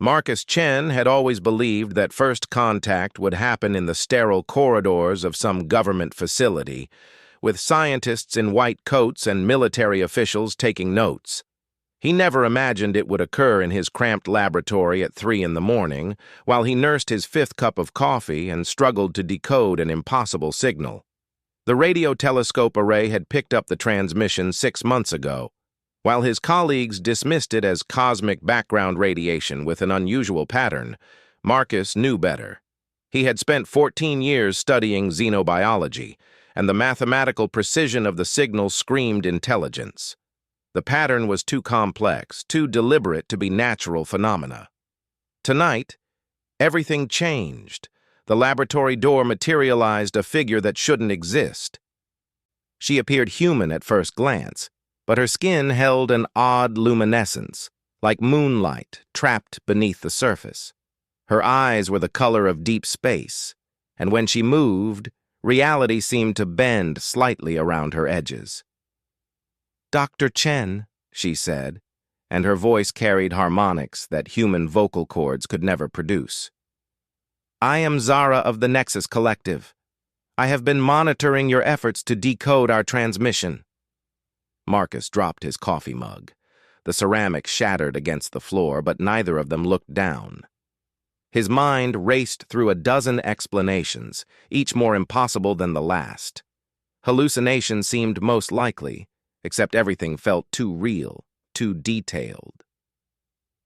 Marcus Chen had always believed that first contact would happen in the sterile corridors of some government facility, with scientists in white coats and military officials taking notes. He never imagined it would occur in his cramped laboratory at 3 in the morning, while he nursed his 5th cup of coffee and struggled to decode an impossible signal. The radio telescope array had picked up the transmission 6 months ago, while his colleagues dismissed it as cosmic background radiation with an unusual pattern. Marcus knew better. He had spent 14 years studying xenobiology, and the mathematical precision of the signal screamed intelligence. The pattern was too complex, too deliberate to be natural phenomena. Tonight, everything changed. The laboratory door materialized a figure that shouldn't exist. She appeared human at first glance, but her skin held an odd luminescence, like moonlight trapped beneath the surface. Her eyes were the color of deep space, and when she moved, reality seemed to bend slightly around her edges. "Dr. Chen," she said, and her voice carried harmonics that human vocal cords could never produce. "I am Zara of the Nexus Collective. I have been monitoring your efforts to decode our transmission." Marcus dropped his coffee mug. The ceramic shattered against the floor, but neither of them looked down. His mind raced through a dozen explanations, each more impossible than the last. Hallucination seemed most likely, except everything felt too real, too detailed.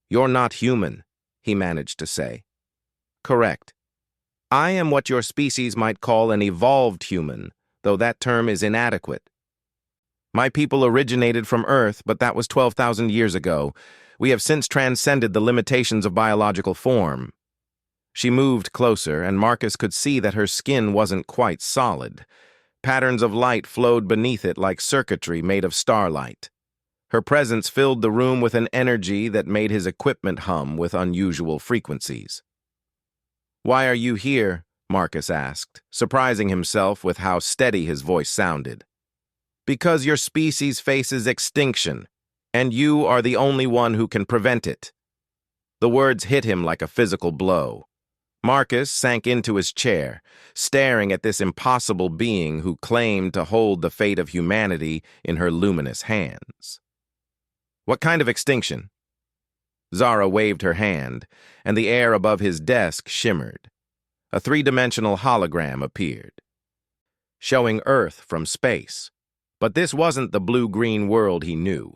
"You're not human," he managed to say. "Correct. I am what your species might call an evolved human, though that term is inadequate. My people originated from Earth, but that was 12,000 years ago. We have since transcended the limitations of biological form." She moved closer, and Marcus could see that her skin wasn't quite solid. Patterns of light flowed beneath it like circuitry made of starlight. Her presence filled the room with an energy that made his equipment hum with unusual frequencies. "Why are you here?" Marcus asked, surprising himself with how steady his voice sounded. "Because your species faces extinction, and you are the only one who can prevent it." The words hit him like a physical blow. Marcus sank into his chair, staring at this impossible being who claimed to hold the fate of humanity in her luminous hands. "What kind of extinction?" Zara waved her hand, and the air above his desk shimmered. A 3-dimensional hologram appeared, showing Earth from space. But this wasn't the blue-green world he knew.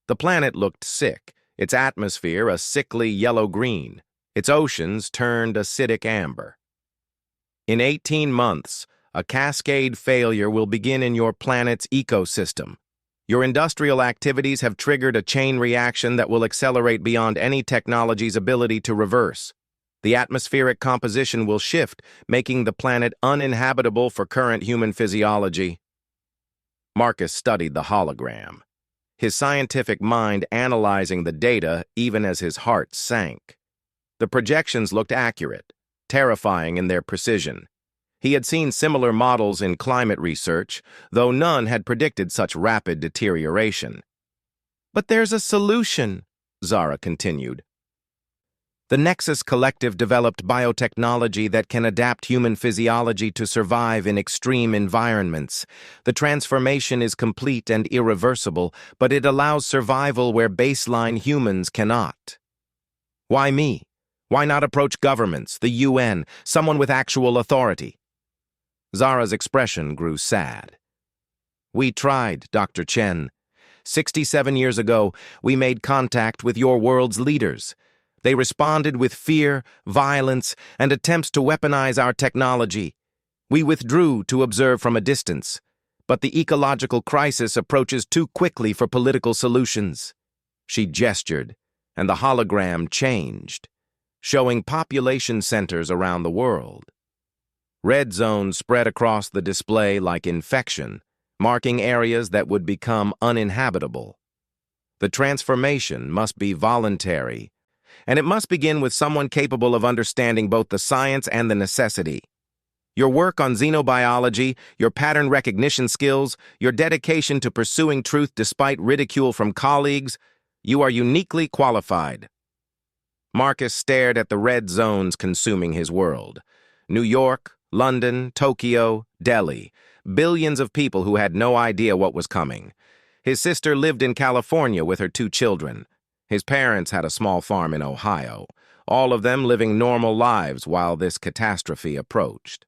The planet looked sick, its atmosphere a sickly yellow-green, its oceans turned acidic amber. "In 18 months, a cascade failure will begin in your planet's ecosystem. Your industrial activities have triggered a chain reaction that will accelerate beyond any technology's ability to reverse. The atmospheric composition will shift, making the planet uninhabitable for current human physiology." Marcus studied the hologram, his scientific mind analyzing the data even as his heart sank. The projections looked accurate, terrifying in their precision. He had seen similar models in climate research, though none had predicted such rapid deterioration. "But there's a solution," Zara continued. "The Nexus Collective developed biotechnology that can adapt human physiology to survive in extreme environments. The transformation is complete and irreversible, but it allows survival where baseline humans cannot." "Why me? Why not approach governments, the UN, someone with actual authority?" Zara's expression grew sad. "We tried, Dr. Chen. 67 years ago, we made contact with your world's leaders. They responded with fear, violence, and attempts to weaponize our technology. We withdrew to observe from a distance, but the ecological crisis approaches too quickly for political solutions." She gestured, and the hologram changed, showing population centers around the world. Red zones spread across the display like infection, marking areas that would become uninhabitable. The transformation must be voluntary, and it must begin with someone capable of understanding both the science and the necessity. Your work on xenobiology, your pattern recognition skills, your dedication to pursuing truth despite ridicule from colleagues, you are uniquely qualified." Marcus stared at the red zones consuming his world. New York, London, Tokyo, Delhi. Billions of people who had no idea what was coming. His sister lived in California with her 2 children. His parents had a small farm in Ohio, all of them living normal lives while this catastrophe approached.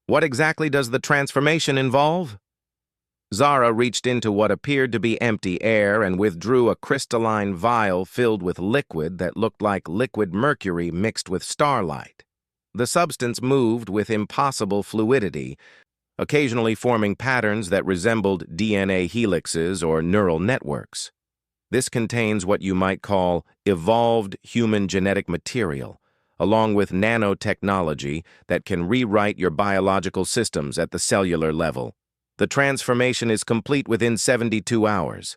What exactly does the transformation involve? Zara reached into what appeared to be empty air and withdrew a crystalline vial filled with liquid that looked like liquid mercury mixed with starlight. The substance moved with impossible fluidity, occasionally forming patterns that resembled DNA helixes or neural networks. This contains what you might call evolved human genetic material, along with nanotechnology that can rewrite your biological systems at the cellular level. The transformation is complete within 72 hours.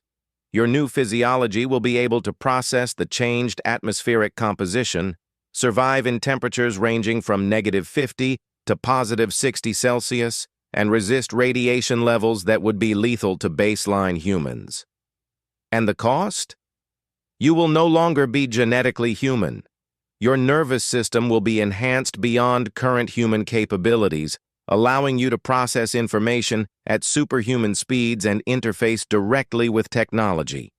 Your new physiology will be able to process the changed atmospheric composition, survive in temperatures ranging from -50 to +60 Celsius, and resist radiation levels that would be lethal to baseline humans. And the cost? You will no longer be genetically human. Your nervous system will be enhanced beyond current human capabilities, allowing you to process information at superhuman speeds and interface directly with technology.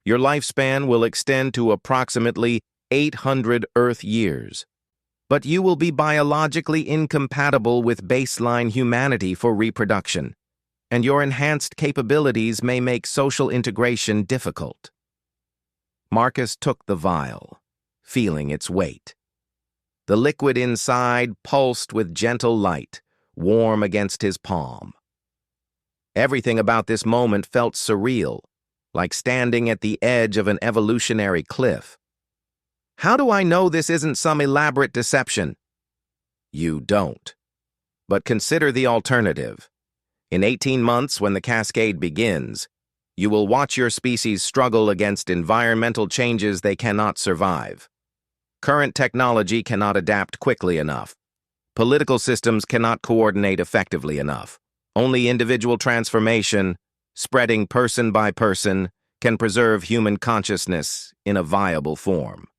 Your lifespan will extend to approximately 800 Earth years. But you will be biologically incompatible with baseline humanity for reproduction, and your enhanced capabilities may make social integration difficult. Marcus took the vial, feeling its weight. The liquid inside pulsed with gentle light, warm against his palm. Everything about this moment felt surreal, like standing at the edge of an evolutionary cliff. How do I know this isn't some elaborate deception? You don't. But consider the alternative. In 18 months, when the cascade begins, you will watch your species struggle against environmental changes they cannot survive. Current technology cannot adapt quickly enough. Political systems cannot coordinate effectively enough. Only individual transformation, spreading person by person, can preserve human consciousness in a viable form.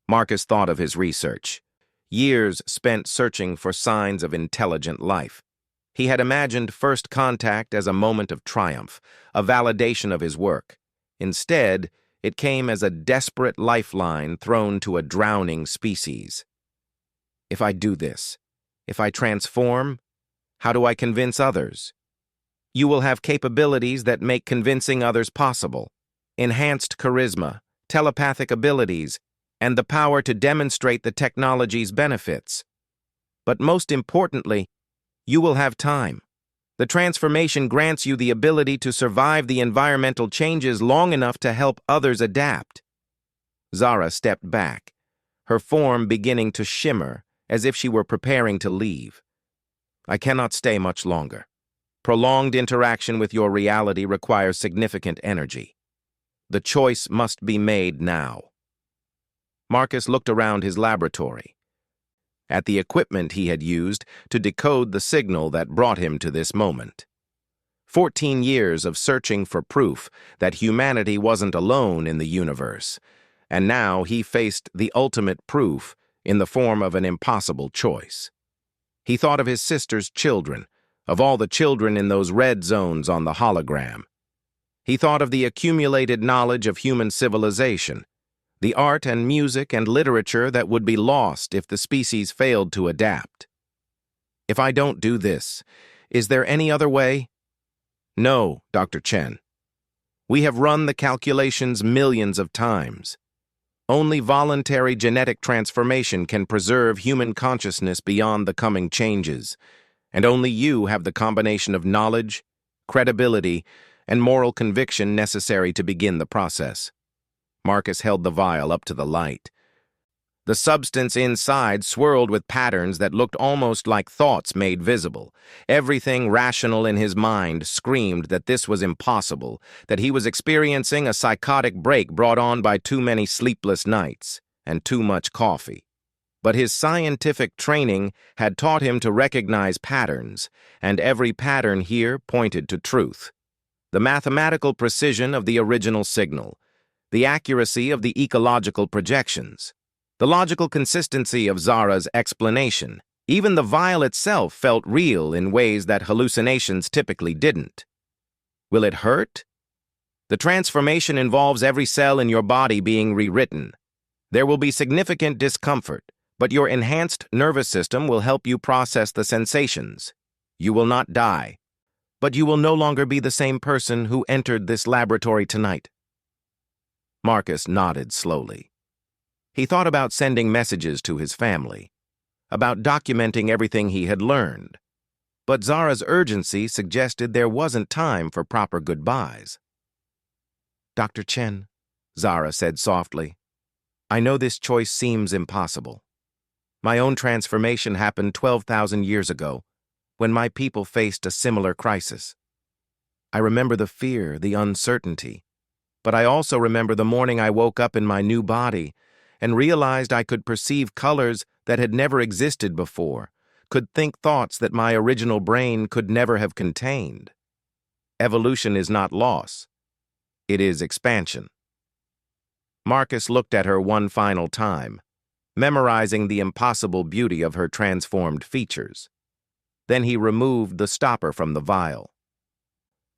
Marcus thought of his research. Years spent searching for signs of intelligent life. He had imagined first contact as a moment of triumph, a validation of his work. Instead, it came as a desperate lifeline thrown to a drowning species. If I do this, if I transform, how do I convince others? You will have capabilities that make convincing others possible. Enhanced charisma, telepathic abilities, and the power to demonstrate the technology's benefits. But most importantly, you will have time. The transformation grants you the ability to survive the environmental changes long enough to help others adapt. Zara stepped back, her form beginning to shimmer as if she were preparing to leave. I cannot stay much longer. Prolonged interaction with your reality requires significant energy. The choice must be made now. Marcus looked around his laboratory, at the equipment he had used to decode the signal that brought him to this moment. 14 years of searching for proof that humanity wasn't alone in the universe, and now he faced the ultimate proof in the form of an impossible choice. He thought of his sister's children, of all the children in those red zones on the hologram. He thought of the accumulated knowledge of human civilization, the art and music and literature that would be lost if the species failed to adapt. If I don't do this, is there any other way? No, Dr. Chen. We have run the calculations millions of times. Only voluntary genetic transformation can preserve human consciousness beyond the coming changes, and only you have the combination of knowledge, credibility, and moral conviction necessary to begin the process. Marcus held the vial up to the light. The substance inside swirled with patterns that looked almost like thoughts made visible. Everything rational in his mind screamed that this was impossible, that he was experiencing a psychotic break brought on by too many sleepless nights and too much coffee. But his scientific training had taught him to recognize patterns, and every pattern here pointed to truth. The mathematical precision of the original signal, the accuracy of the ecological projections. The logical consistency of Zara's explanation. Even the vial itself felt real in ways that hallucinations typically didn't. Will it hurt? The transformation involves every cell in your body being rewritten. There will be significant discomfort, but your enhanced nervous system will help you process the sensations. You will not die, but you will no longer be the same person who entered this laboratory tonight. Marcus nodded slowly. He thought about sending messages to his family, about documenting everything he had learned, but Zara's urgency suggested there wasn't time for proper goodbyes. "Dr. Chen," Zara said softly, "I know this choice seems impossible. My own transformation happened 12,000 years ago, when my people faced a similar crisis. I remember the fear, the uncertainty, but I also remember the morning I woke up in my new body and realized I could perceive colors that had never existed before, could think thoughts that my original brain could never have contained. Evolution is not loss. It is expansion." Marcus looked at her one final time, memorizing the impossible beauty of her transformed features. Then he removed the stopper from the vial.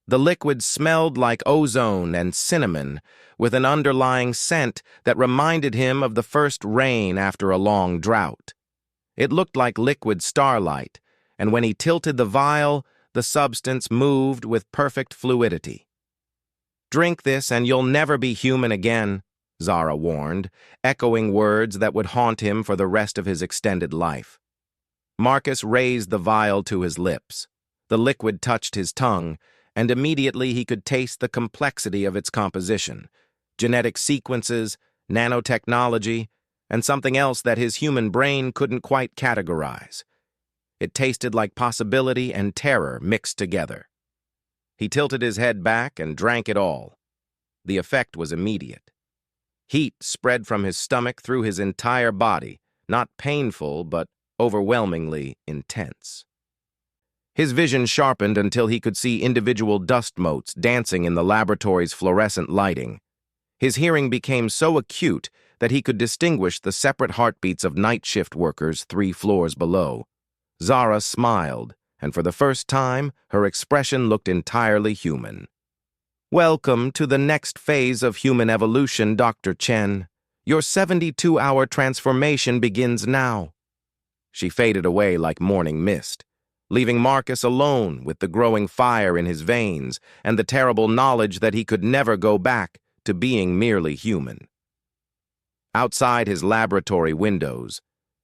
The liquid smelled like ozone and cinnamon, with an underlying scent that reminded him of the first rain after a long drought. It looked like liquid starlight, and when he tilted the vial, the substance moved with perfect fluidity. "Drink this and you'll never be human again," Zara warned, echoing words that would haunt him for the rest of his extended life. Marcus raised the vial to his lips. The liquid touched his tongue, and immediately he could taste the complexity of its composition: genetic sequences, nanotechnology, and something else that his human brain couldn't quite categorize. It tasted like possibility and terror mixed together. He tilted his head back and drank it all. The effect was immediate. Heat spread from his stomach through his entire body, not painful, but overwhelmingly intense. His vision sharpened until he could see individual dust motes dancing in the laboratory's fluorescent lighting. His hearing became so acute that he could distinguish the separate heartbeats of night shift workers 3 floors below. Zara smiled, and for the first time, her expression looked entirely human. "Welcome to the next phase of human evolution, Dr. Chen. Your 72-hour transformation begins now." She faded away like morning mist, leaving Marcus alone with the growing fire in his veins and the terrible knowledge that he could never go back to being merely human. Outside his laboratory windows,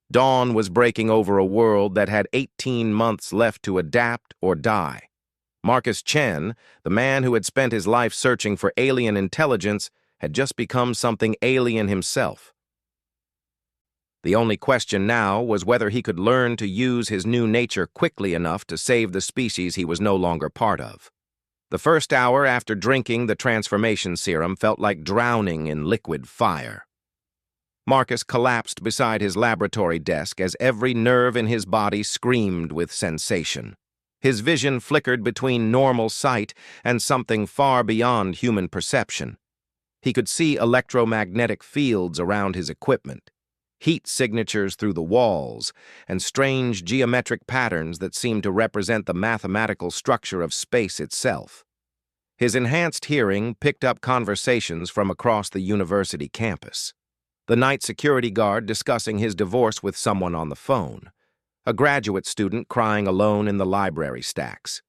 dawn was breaking over a world that had 18 months left to adapt or die. Marcus Chen, the man who had spent his life searching for alien intelligence, had just become something alien himself. The only question now was whether he could learn to use his new nature quickly enough to save the species he was no longer part of. The first hour after drinking the transformation serum felt like drowning in liquid fire. Marcus collapsed beside his laboratory desk as every nerve in his body screamed with sensation. His vision flickered between normal sight and something far beyond human perception. He could see electromagnetic fields around his equipment, heat signatures through the walls, and strange geometric patterns that seemed to represent the mathematical structure of space itself. His enhanced hearing picked up conversations from across the university campus. The night security guard discussing his divorce with someone on the phone, a graduate student crying alone in the library stacks.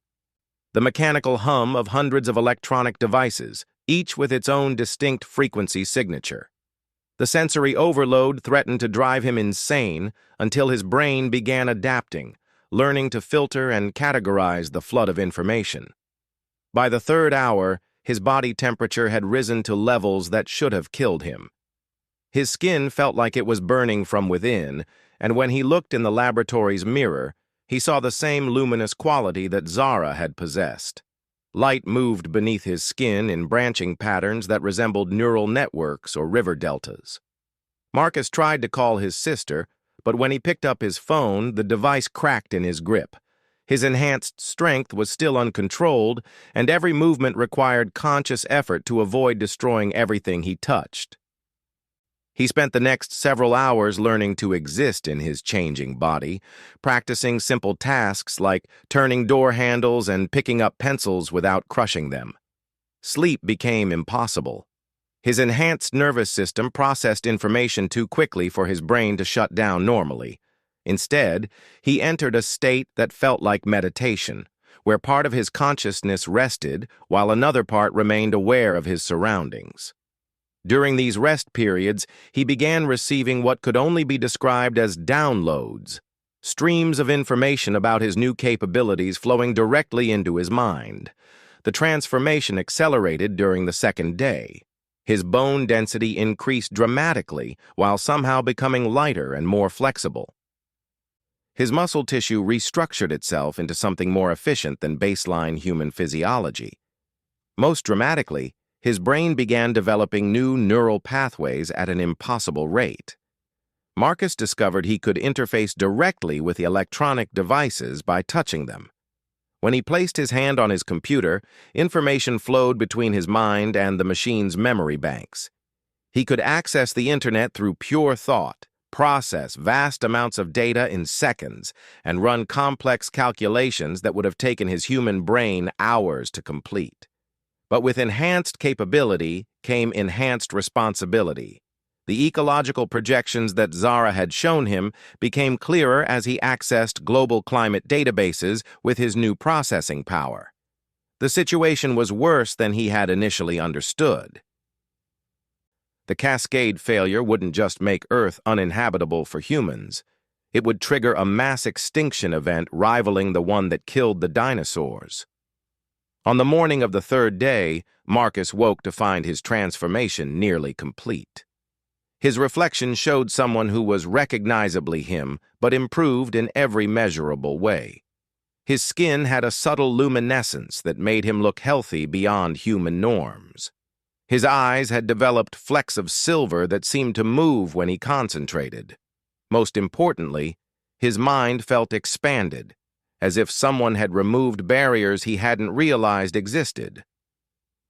The mechanical hum of hundreds of electronic devices, each with its own distinct frequency signature. The sensory overload threatened to drive him insane until his brain began adapting, learning to filter and categorize the flood of information. By the third hour, his body temperature had risen to levels that should have killed him. His skin felt like it was burning from within, and when he looked in the laboratory's mirror, he saw the same luminous quality that Zara had possessed. Light moved beneath his skin in branching patterns that resembled neural networks or river deltas. Marcus tried to call his sister, but when he picked up his phone, the device cracked in his grip. His enhanced strength was still uncontrolled, and every movement required conscious effort to avoid destroying everything he touched. He spent the next several hours learning to exist in his changing body, practicing simple tasks like turning door handles and picking up pencils without crushing them. Sleep became impossible. His enhanced nervous system processed information too quickly for his brain to shut down normally. Instead, he entered a state that felt like meditation, where part of his consciousness rested while another part remained aware of his surroundings. During these rest periods, he began receiving what could only be described as downloads, streams of information about his new capabilities flowing directly into his mind. The transformation accelerated during the second day. His bone density increased dramatically while somehow becoming lighter and more flexible. His muscle tissue restructured itself into something more efficient than baseline human physiology. Most dramatically, his brain began developing new neural pathways at an impossible rate. Marcus discovered he could interface directly with electronic devices by touching them. When he placed his hand on his computer, information flowed between his mind and the machine's memory banks. He could access the internet through pure thought, process vast amounts of data in seconds, and run complex calculations that would have taken his human brain hours to complete. But with enhanced capability came enhanced responsibility. The ecological projections that Zara had shown him became clearer as he accessed global climate databases with his new processing power. The situation was worse than he had initially understood. The Cascade failure wouldn't just make Earth uninhabitable for humans. It would trigger a mass extinction event rivaling the one that killed the dinosaurs. On the morning of the third day, Marcus woke to find his transformation nearly complete. His reflection showed someone who was recognizably him, but improved in every measurable way. His skin had a subtle luminescence that made him look healthy beyond human norms. His eyes had developed flecks of silver that seemed to move when he concentrated. Most importantly, his mind felt expanded, as if someone had removed barriers he hadn't realized existed.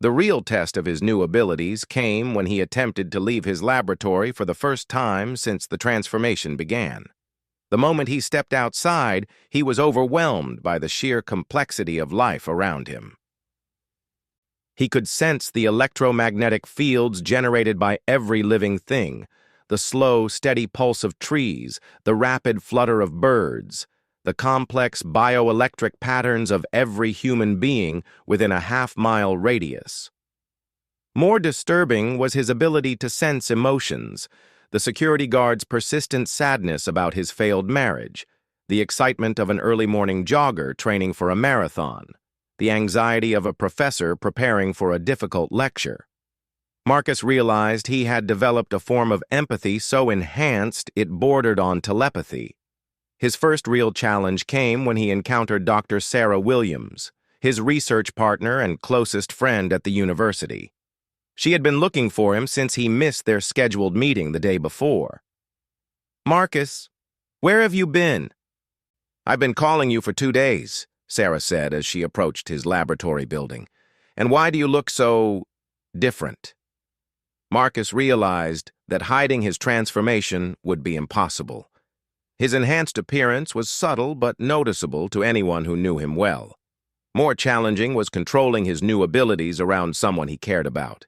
The real test of his new abilities came when he attempted to leave his laboratory for the first time since the transformation began. The moment he stepped outside, he was overwhelmed by the sheer complexity of life around him. He could sense the electromagnetic fields generated by every living thing, the slow, steady pulse of trees, the rapid flutter of birds, the complex bioelectric patterns of every human being within a half-mile radius. More disturbing was his ability to sense emotions, the security guard's persistent sadness about his failed marriage, the excitement of an early morning jogger training for a marathon, the anxiety of a professor preparing for a difficult lecture. Marcus realized he had developed a form of empathy so enhanced it bordered on telepathy. His first real challenge came when he encountered Dr. Sarah Williams, his research partner and closest friend at the university. She had been looking for him since he missed their scheduled meeting the day before. "Marcus, where have you been?" "I've been calling you for 2 days," Sarah said as she approached his laboratory building. "And why do you look so different?" Marcus realized that hiding his transformation would be impossible. His enhanced appearance was subtle but noticeable to anyone who knew him well. More challenging was controlling his new abilities around someone he cared about.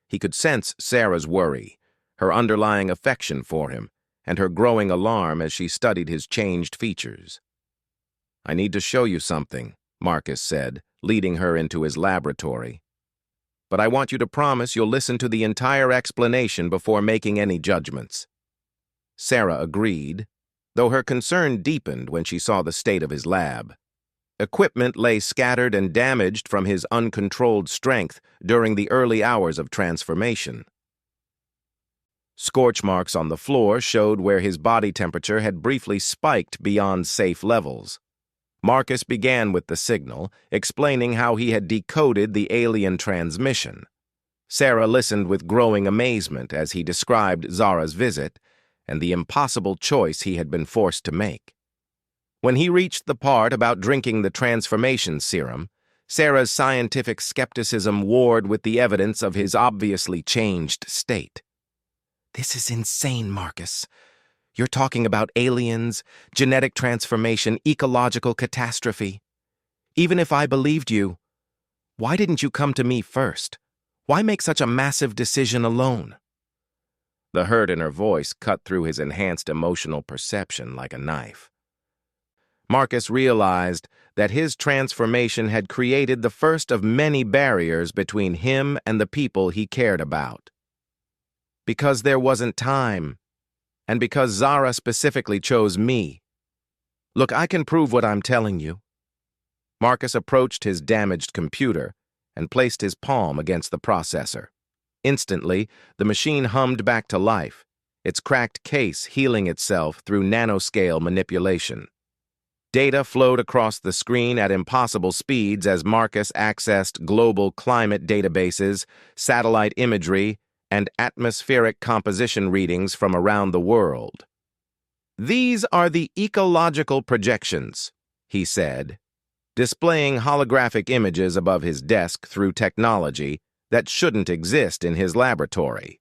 He could sense Sarah's worry, her underlying affection for him, and her growing alarm as she studied his changed features. "I need to show you something," Marcus said, leading her into his laboratory. "But I want you to promise you'll listen to the entire explanation before making any judgments." Sarah agreed, though her concern deepened when she saw the state of his lab. Equipment lay scattered and damaged from his uncontrolled strength during the early hours of transformation. Scorch marks on the floor showed where his body temperature had briefly spiked beyond safe levels. Marcus began with the signal, explaining how he had decoded the alien transmission. Sarah listened with growing amazement as he described Zara's visit and the impossible choice he had been forced to make. When he reached the part about drinking the transformation serum, Sarah's scientific skepticism warred with the evidence of his obviously changed state. This is insane, Marcus. You're talking about aliens, genetic transformation, ecological catastrophe. Even if I believed you, why didn't you come to me first? Why make such a massive decision alone? The hurt in her voice cut through his enhanced emotional perception like a knife. Marcus realized that his transformation had created the first of many barriers between him and the people he cared about. Because there wasn't time, and because Zara specifically chose me. Look, I can prove what I'm telling you. Marcus approached his damaged computer and placed his palm against the processor. Instantly, the machine hummed back to life, its cracked case healing itself through nanoscale manipulation. Data flowed across the screen at impossible speeds as Marcus accessed global climate databases, satellite imagery, and atmospheric composition readings from around the world. "These are the ecological projections," he said, displaying holographic images above his desk through technology that shouldn't exist in his laboratory.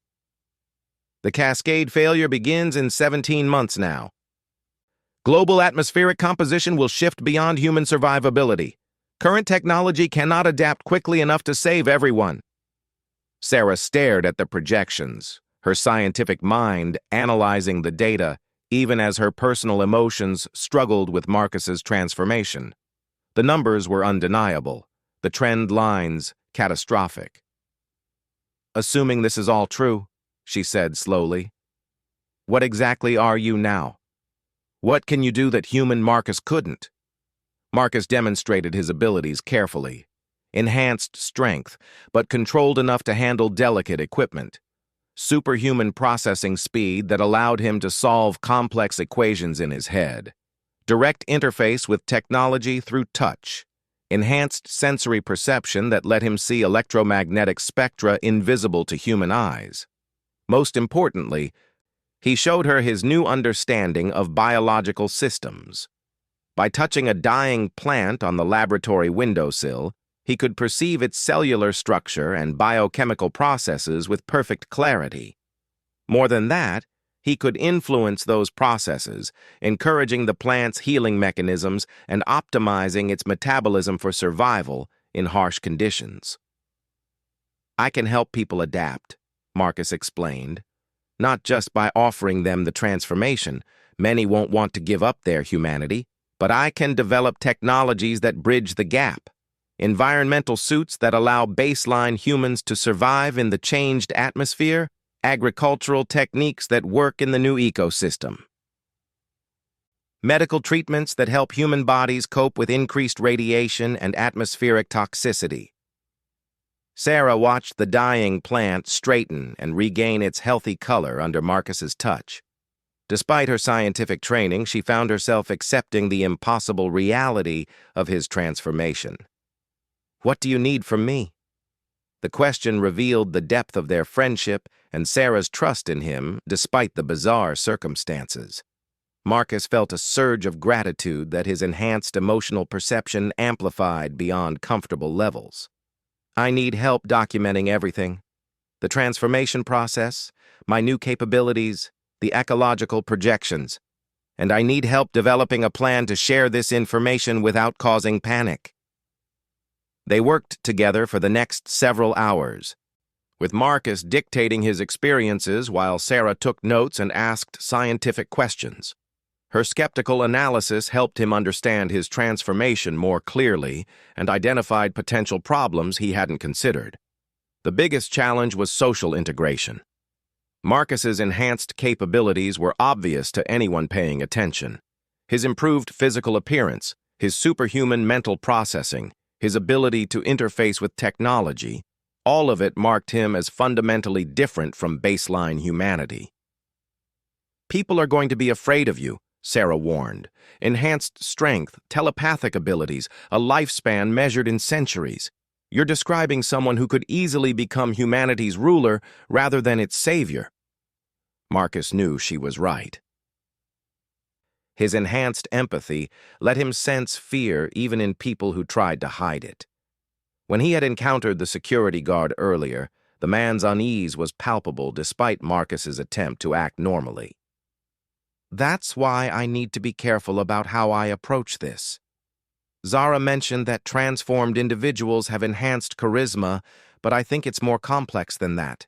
"The cascade failure begins in 17 months now. Global atmospheric composition will shift beyond human survivability. Current technology cannot adapt quickly enough to save everyone." Sarah stared at the projections, her scientific mind analyzing the data, even as her personal emotions struggled with Marcus's transformation. The numbers were undeniable, the trend lines catastrophic. "Assuming this is all true," she said slowly, "what exactly are you now? What can you do that human Marcus couldn't?" Marcus demonstrated his abilities carefully. Enhanced strength, but controlled enough to handle delicate equipment. Superhuman processing speed that allowed him to solve complex equations in his head. Direct interface with technology through touch. Enhanced sensory perception that let him see electromagnetic spectra invisible to human eyes. Most importantly, he showed her his new understanding of biological systems. By touching a dying plant on the laboratory windowsill, he could perceive its cellular structure and biochemical processes with perfect clarity. More than that, he could influence those processes, encouraging the plant's healing mechanisms and optimizing its metabolism for survival in harsh conditions. "I can help people adapt," Marcus explained. "Not just by offering them the transformation. Many won't want to give up their humanity, but I can develop technologies that bridge the gap. Environmental suits that allow baseline humans to survive in the changed atmosphere, agricultural techniques that work in the new ecosystem. Medical treatments that help human bodies cope with increased radiation and atmospheric toxicity." Sarah watched the dying plant straighten and regain its healthy color under Marcus's touch. Despite her scientific training, she found herself accepting the impossible reality of his transformation. "What do you need from me?" The question revealed the depth of their friendship and Sarah's trust in him despite the bizarre circumstances. Marcus felt a surge of gratitude that his enhanced emotional perception amplified beyond comfortable levels. "I need help documenting everything. The transformation process, my new capabilities, the ecological projections. And I need help developing a plan to share this information without causing panic." They worked together for the next several hours, with Marcus dictating his experiences while Sarah took notes and asked scientific questions. Her skeptical analysis helped him understand his transformation more clearly and identified potential problems he hadn't considered. The biggest challenge was social integration. Marcus's enhanced capabilities were obvious to anyone paying attention. His improved physical appearance, his superhuman mental processing, his ability to interface with technology, all of it marked him as fundamentally different from baseline humanity. "People are going to be afraid of you," Sarah warned. "Enhanced strength, telepathic abilities, a lifespan measured in centuries. You're describing someone who could easily become humanity's ruler rather than its savior." Marcus knew she was right. His enhanced empathy let him sense fear even in people who tried to hide it. When he had encountered the security guard earlier, The man's unease was palpable despite Marcus's attempt to act normally. "That's why I need to be careful about how I approach this. Zara mentioned that transformed individuals have enhanced charisma, but I think it's more complex than that.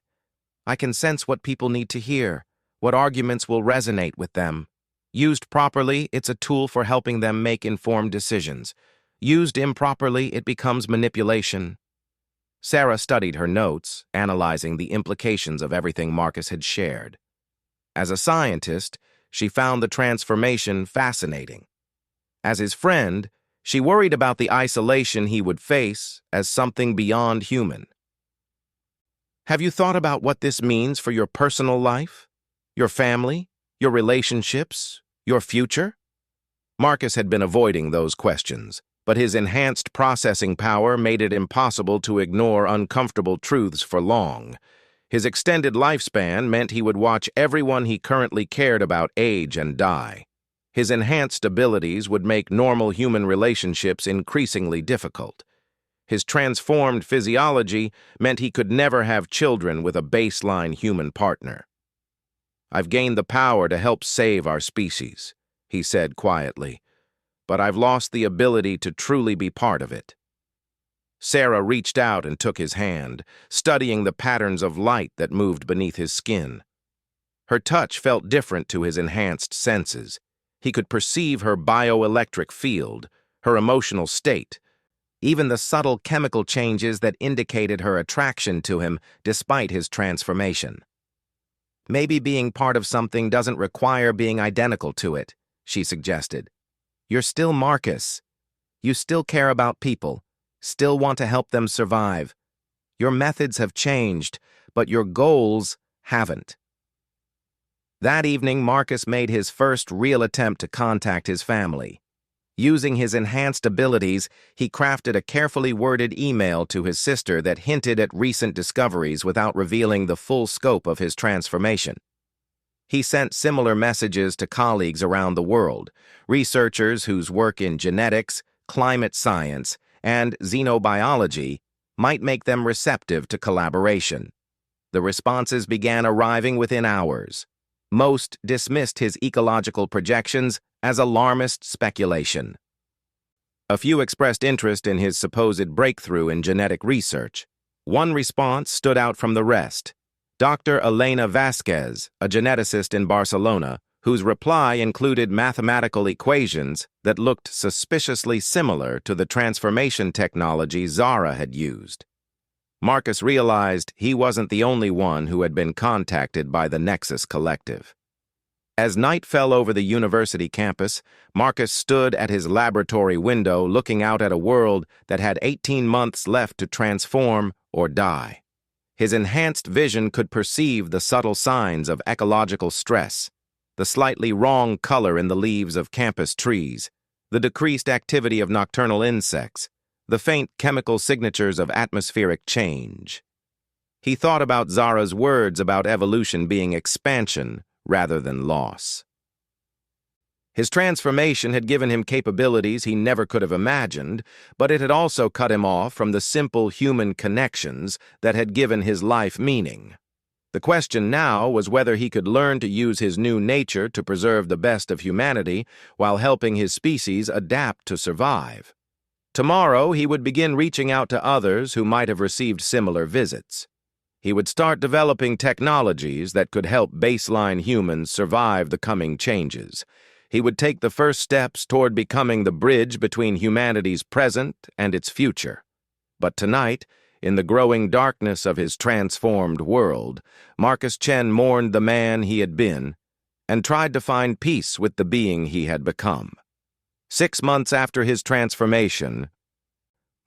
I can sense what people need to hear, what arguments will resonate with them. Used properly, it's a tool for helping them make informed decisions. Used improperly, it becomes manipulation." Sarah studied her notes, analyzing the implications of everything Marcus had shared. As a scientist, she found the transformation fascinating. As his friend, she worried about the isolation he would face as something beyond human. "Have you thought about what this means for your personal life, your family, your relationships, your future?" Marcus had been avoiding those questions, but his enhanced processing power made it impossible to ignore uncomfortable truths for long. His extended lifespan meant he would watch everyone he currently cared about age and die. His enhanced abilities would make normal human relationships increasingly difficult. His transformed physiology meant he could never have children with a baseline human partner. "I've gained the power to help save our species," he said quietly, "but I've lost the ability to truly be part of it." Sarah reached out and took his hand, studying the patterns of light that moved beneath his skin. Her touch felt different to his enhanced senses. He could perceive her bioelectric field, her emotional state, even the subtle chemical changes that indicated her attraction to him despite his transformation. "Maybe being part of something doesn't require being identical to it," she suggested. "You're still Marcus. You still care about people, still want to help them survive. Your methods have changed, but your goals haven't." That evening, Marcus made his first real attempt to contact his family. Using his enhanced abilities, he crafted a carefully worded email to his sister that hinted at recent discoveries without revealing the full scope of his transformation. He sent similar messages to colleagues around the world, researchers whose work in genetics, climate science, and xenobiology might make them receptive to collaboration. The responses began arriving within hours. Most dismissed his ecological projections as alarmist speculation. A few expressed interest in his supposed breakthrough in genetic research. One response stood out from the rest. Dr. Elena Vasquez, a geneticist in Barcelona, whose reply included mathematical equations that looked suspiciously similar to the transformation technology Zara had used. Marcus realized he wasn't the only one who had been contacted by the Nexus Collective. As night fell over the university campus, Marcus stood at his laboratory window looking out at a world that had 18 months left to transform or die. His enhanced vision could perceive the subtle signs of ecological stress, the slightly wrong color in the leaves of campus trees, the decreased activity of nocturnal insects, the faint chemical signatures of atmospheric change. He thought about Zara's words about evolution being expansion rather than loss. His transformation had given him capabilities he never could have imagined, but it had also cut him off from the simple human connections that had given his life meaning. The question now was whether he could learn to use his new nature to preserve the best of humanity while helping his species adapt to survive. Tomorrow, he would begin reaching out to others who might have received similar visits. He would start developing technologies that could help baseline humans survive the coming changes. He would take the first steps toward becoming the bridge between humanity's present and its future. But tonight, in the growing darkness of his transformed world, Marcus Chen mourned the man he had been and tried to find peace with the being he had become. 6 months after his transformation,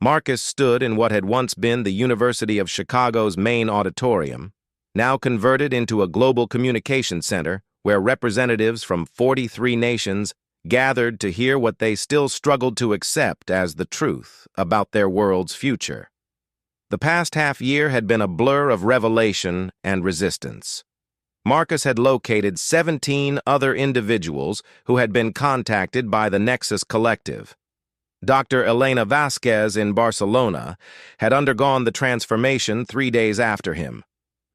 Marcus stood in what had once been the University of Chicago's main auditorium, now converted into a global communication center where representatives from 43 nations gathered to hear what they still struggled to accept as the truth about their world's future. The past half-year had been a blur of revelation and resistance. Marcus had located 17 other individuals who had been contacted by the Nexus Collective. Dr. Elena Vasquez in Barcelona had undergone the transformation 3 days after him.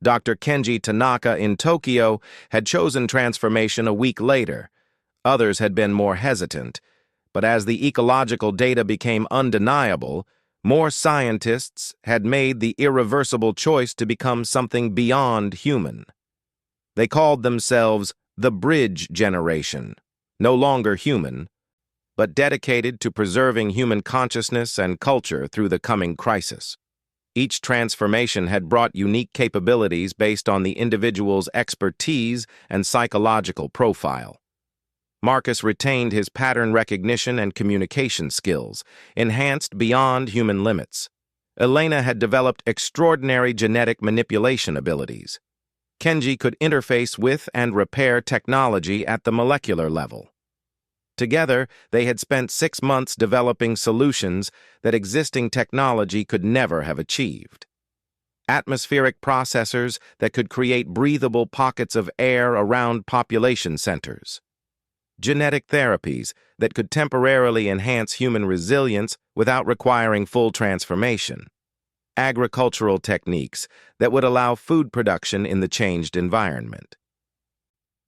Dr. Kenji Tanaka in Tokyo had chosen transformation a week later. Others had been more hesitant, but as the ecological data became undeniable, more scientists had made the irreversible choice to become something beyond human. They called themselves the Bridge Generation, no longer human, but dedicated to preserving human consciousness and culture through the coming crisis. Each transformation had brought unique capabilities based on the individual's expertise and psychological profile. Marcus retained his pattern recognition and communication skills, enhanced beyond human limits. Elena had developed extraordinary genetic manipulation abilities. Kenji could interface with and repair technology at the molecular level. Together, they had spent 6 months developing solutions that existing technology could never have achieved. Atmospheric processors that could create breathable pockets of air around population centers. Genetic therapies that could temporarily enhance human resilience without requiring full transformation. Agricultural techniques that would allow food production in the changed environment.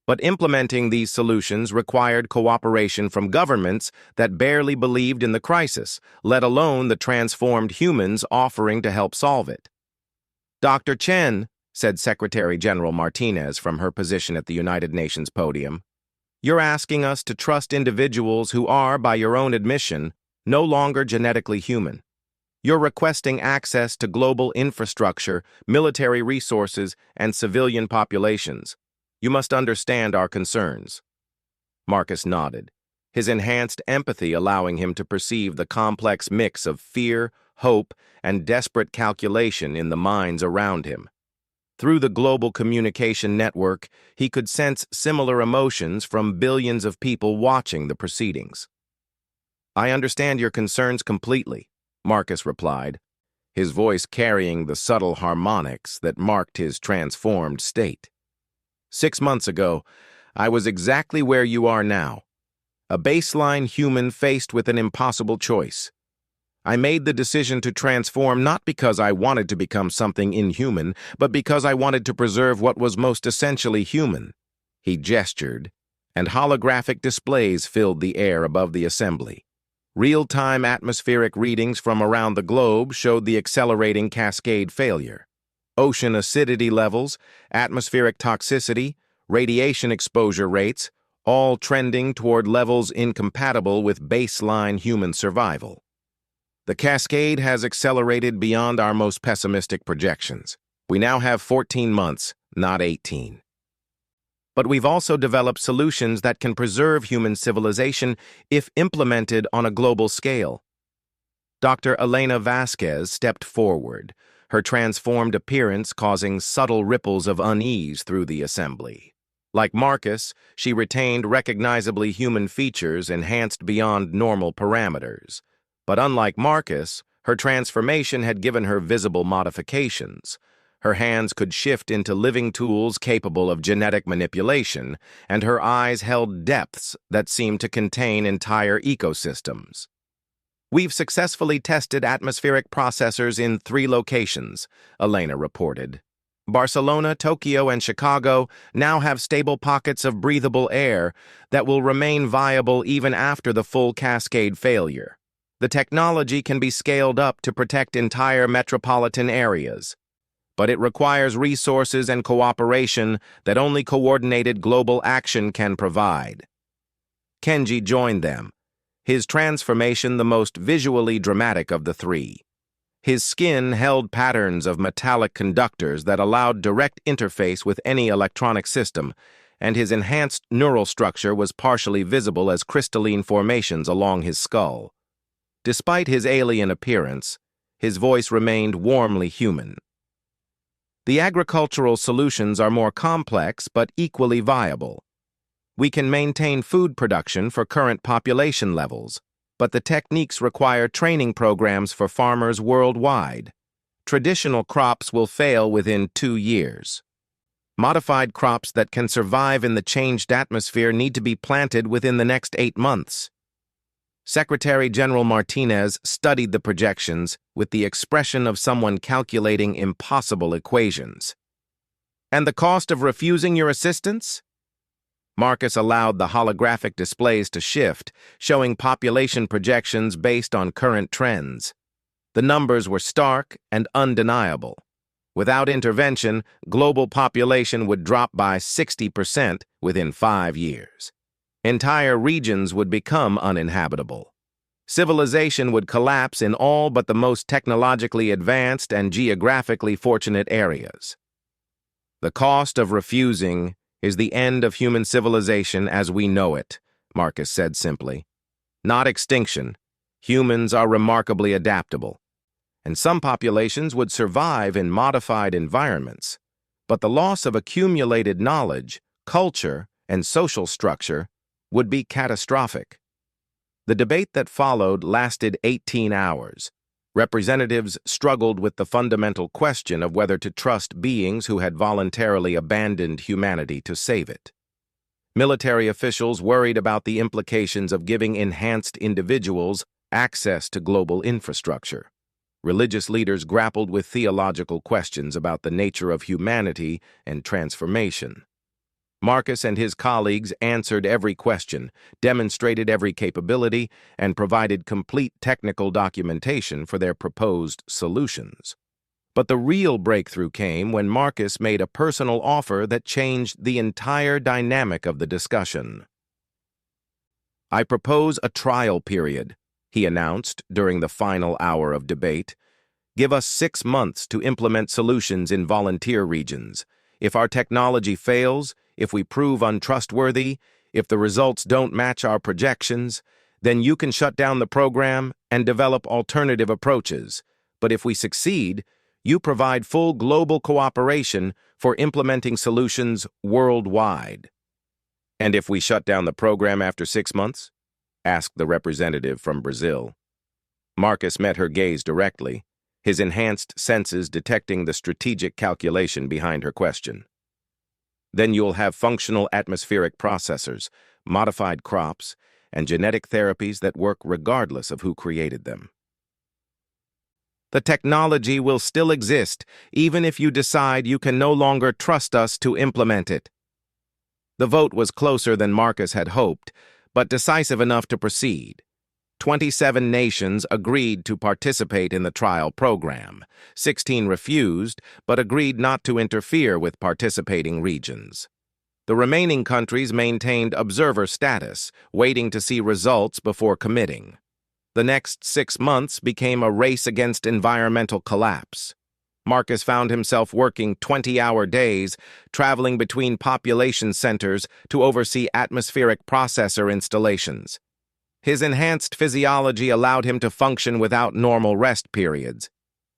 But implementing these solutions required cooperation from governments that barely believed in the crisis, let alone the transformed humans offering to help solve it. "Dr. Chen," said Secretary General Martinez from her position at the United Nations podium, "you're asking us to trust individuals who are, by your own admission, no longer genetically human. You're requesting access to global infrastructure, military resources, and civilian populations. You must understand our concerns." Marcus nodded, his enhanced empathy allowing him to perceive the complex mix of fear, hope, and desperate calculation in the minds around him. Through the global communication network, he could sense similar emotions from billions of people watching the proceedings. "I understand your concerns completely," Marcus replied, his voice carrying the subtle harmonics that marked his transformed state. 6 months ago, I was exactly where you are now, a baseline human faced with an impossible choice. I made the decision to transform not because I wanted to become something inhuman, but because I wanted to preserve what was most essentially human. He gestured, and holographic displays filled the air above the assembly. Real-time atmospheric readings from around the globe showed the accelerating cascade failure. Ocean acidity levels, atmospheric toxicity, radiation exposure rates, all trending toward levels incompatible with baseline human survival. The cascade has accelerated beyond our most pessimistic projections. We now have 14 months, not 18. But we've also developed solutions that can preserve human civilization if implemented on a global scale. Dr. Elena Vasquez stepped forward, her transformed appearance causing subtle ripples of unease through the assembly. Like Marcus, she retained recognizably human features enhanced beyond normal parameters. But unlike Marcus, her transformation had given her visible modifications. Her hands could shift into living tools capable of genetic manipulation, and her eyes held depths that seemed to contain entire ecosystems. "We've successfully tested atmospheric processors in 3 locations," Elena reported. "Barcelona, Tokyo, and Chicago now have stable pockets of breathable air that will remain viable even after the full cascade failure. The technology can be scaled up to protect entire metropolitan areas, but it requires resources and cooperation that only coordinated global action can provide." Kenji joined them, his transformation the most visually dramatic of the 3. His skin held patterns of metallic conductors that allowed direct interface with any electronic system, and his enhanced neural structure was partially visible as crystalline formations along his skull. Despite his alien appearance, his voice remained warmly human. "The agricultural solutions are more complex but equally viable. We can maintain food production for current population levels, but the techniques require training programs for farmers worldwide. Traditional crops will fail within 2 years. Modified crops that can survive in the changed atmosphere need to be planted within the next 8 months. Secretary General Martinez studied the projections with the expression of someone calculating impossible equations. "And the cost of refusing your assistance?" Marcus allowed the holographic displays to shift, showing population projections based on current trends. The numbers were stark and undeniable. Without intervention, global population would drop by 60% within 5 years. Entire regions would become uninhabitable. Civilization would collapse in all but the most technologically advanced and geographically fortunate areas. "The cost of refusing is the end of human civilization as we know it," Marcus said simply. "Not extinction. Humans are remarkably adaptable, and some populations would survive in modified environments. But the loss of accumulated knowledge, culture, and social structure would be catastrophic." The debate that followed lasted 18 hours. Representatives struggled with the fundamental question of whether to trust beings who had voluntarily abandoned humanity to save it. Military officials worried about the implications of giving enhanced individuals access to global infrastructure. Religious leaders grappled with theological questions about the nature of humanity and transformation. Marcus and his colleagues answered every question, demonstrated every capability, and provided complete technical documentation for their proposed solutions. But the real breakthrough came when Marcus made a personal offer that changed the entire dynamic of the discussion. "I propose a trial period," he announced during the final hour of debate. "Give us 6 months to implement solutions in volunteer regions. If our technology fails, if we prove untrustworthy, if the results don't match our projections, then you can shut down the program and develop alternative approaches. But if we succeed, you provide full global cooperation for implementing solutions worldwide." "And if we shut down the program after 6 months?" asked the representative from Brazil. Marcus met her gaze directly, his enhanced senses detecting the strategic calculation behind her question. "Then you'll have functional atmospheric processors, modified crops, and genetic therapies that work regardless of who created them. The technology will still exist, even if you decide you can no longer trust us to implement it." The vote was closer than Marcus had hoped, but decisive enough to proceed. 27 nations agreed to participate in the trial program. 16 refused, but agreed not to interfere with participating regions. The remaining countries maintained observer status, waiting to see results before committing. The next 6 months became a race against environmental collapse. Marcus found himself working 20-hour days, traveling between population centers to oversee atmospheric processor installations. His enhanced physiology allowed him to function without normal rest periods,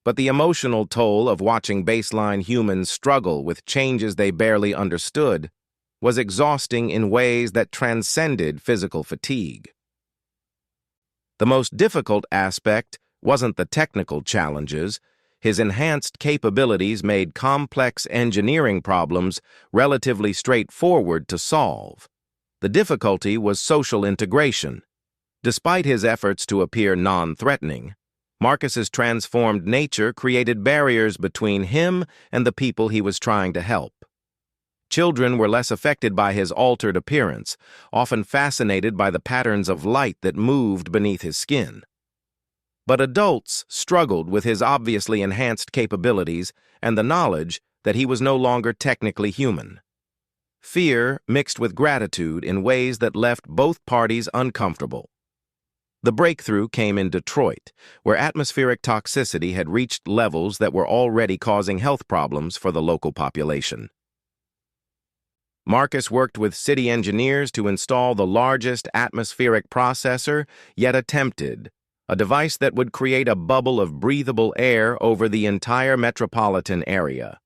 but the emotional toll of watching baseline humans struggle with changes they barely understood was exhausting in ways that transcended physical fatigue. The most difficult aspect wasn't the technical challenges. His enhanced capabilities made complex engineering problems relatively straightforward to solve. The difficulty was social integration. Despite his efforts to appear non-threatening, Marcus's transformed nature created barriers between him and the people he was trying to help. Children were less affected by his altered appearance, often fascinated by the patterns of light that moved beneath his skin. But adults struggled with his obviously enhanced capabilities and the knowledge that he was no longer technically human. Fear mixed with gratitude in ways that left both parties uncomfortable. The breakthrough came in Detroit, where atmospheric toxicity had reached levels that were already causing health problems for the local population. Marcus worked with city engineers to install the largest atmospheric processor yet attempted, a device that would create a bubble of breathable air over the entire metropolitan area.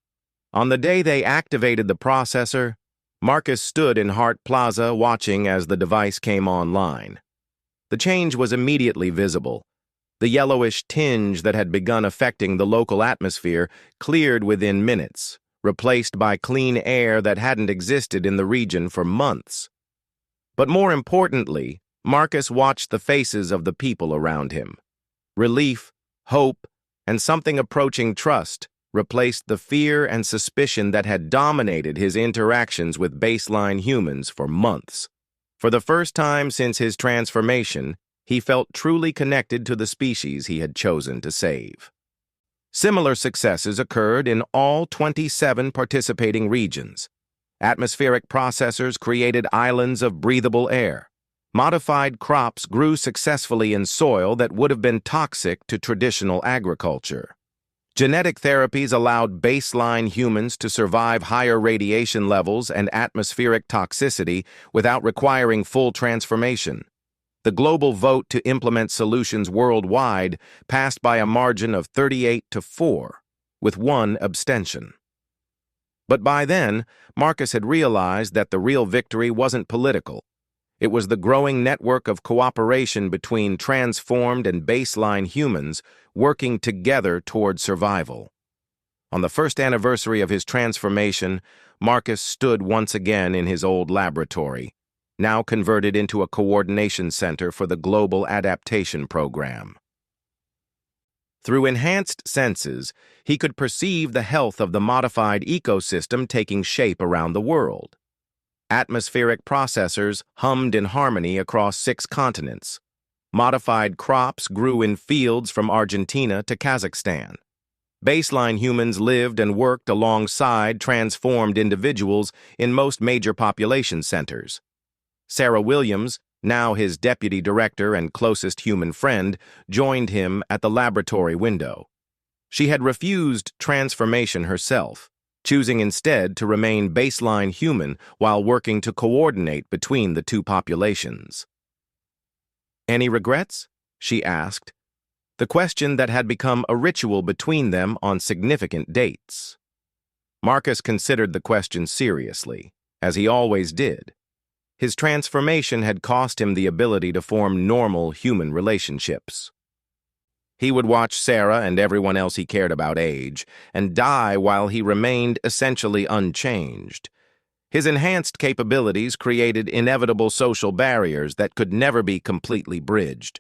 On the day they activated the processor, Marcus stood in Hart Plaza watching as the device came online. The change was immediately visible. The yellowish tinge that had begun affecting the local atmosphere cleared within minutes, replaced by clean air that hadn't existed in the region for months. But more importantly, Marcus watched the faces of the people around him. Relief, hope, and something approaching trust replaced the fear and suspicion that had dominated his interactions with baseline humans for months. For the first time since his transformation, he felt truly connected to the species he had chosen to save. Similar successes occurred in all 27 participating regions. Atmospheric processors created islands of breathable air. Modified crops grew successfully in soil that would have been toxic to traditional agriculture. Genetic therapies allowed baseline humans to survive higher radiation levels and atmospheric toxicity without requiring full transformation. The global vote to implement solutions worldwide passed by a margin of 38-4, with one abstention. But by then, Marcus had realized that the real victory wasn't political. It was the growing network of cooperation between transformed and baseline humans working together toward survival. On the first anniversary of his transformation, Marcus stood once again in his old laboratory, now converted into a coordination center for the Global Adaptation Program. Through enhanced senses, he could perceive the health of the modified ecosystem taking shape around the world. Atmospheric processors hummed in harmony across 6 continents. Modified crops grew in fields from Argentina to Kazakhstan. Baseline humans lived and worked alongside transformed individuals in most major population centers. Sarah Williams, now his deputy director and closest human friend, joined him at the laboratory window. She had refused transformation herself, choosing instead to remain baseline human while working to coordinate between the two populations. "Any regrets?" she asked, the question that had become a ritual between them on significant dates. Marcus considered the question seriously, as he always did. His transformation had cost him the ability to form normal human relationships. He would watch Sarah and everyone else he cared about age and die while he remained essentially unchanged. His enhanced capabilities created inevitable social barriers that could never be completely bridged.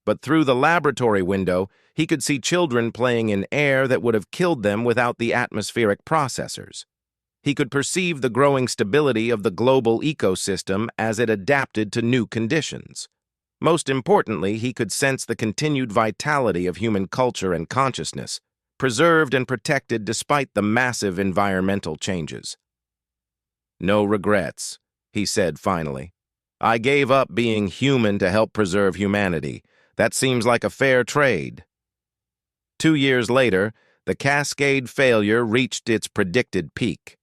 But through the laboratory window, he could see children playing in air that would have killed them without the atmospheric processors. He could perceive the growing stability of the global ecosystem as it adapted to new conditions. Most importantly, he could sense the continued vitality of human culture and consciousness, preserved and protected despite the massive environmental changes. "No regrets," he said finally. "I gave up being human to help preserve humanity. That seems like a fair trade." 2 years later, the Cascade failure reached its predicted peak.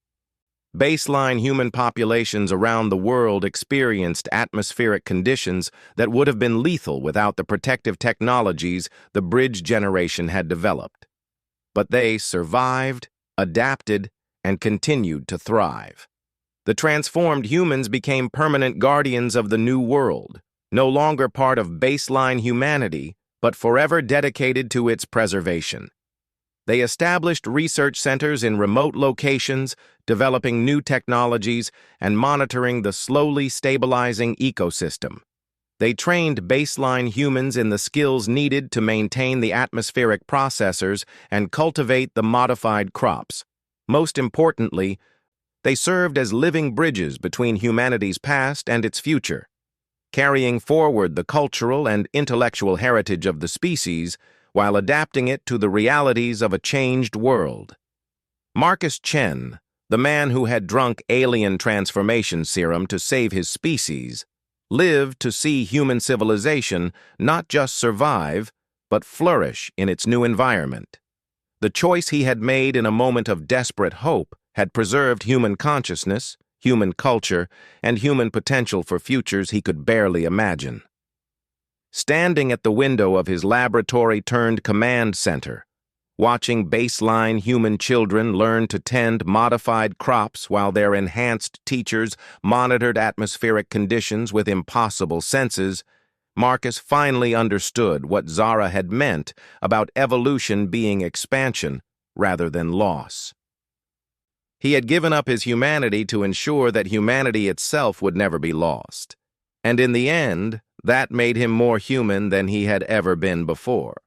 Baseline human populations around the world experienced atmospheric conditions that would have been lethal without the protective technologies the bridge generation had developed. But they survived, adapted, and continued to thrive. The transformed humans became permanent guardians of the new world, no longer part of baseline humanity, but forever dedicated to its preservation. They established research centers in remote locations, developing new technologies and monitoring the slowly stabilizing ecosystem. They trained baseline humans in the skills needed to maintain the atmospheric processors and cultivate the modified crops. Most importantly, they served as living bridges between humanity's past and its future, carrying forward the cultural and intellectual heritage of the species while adapting it to the realities of a changed world. Marcus Chen, the man who had drunk alien transformation serum to save his species, lived to see human civilization not just survive, but flourish in its new environment. The choice he had made in a moment of desperate hope had preserved human consciousness, human culture, and human potential for futures he could barely imagine. Standing at the window of his laboratory-turned-command center, watching baseline human children learn to tend modified crops while their enhanced teachers monitored atmospheric conditions with impossible senses, Marcus finally understood what Zara had meant about evolution being expansion rather than loss. He had given up his humanity to ensure that humanity itself would never be lost. And in the end, That made him more human than he had ever been before.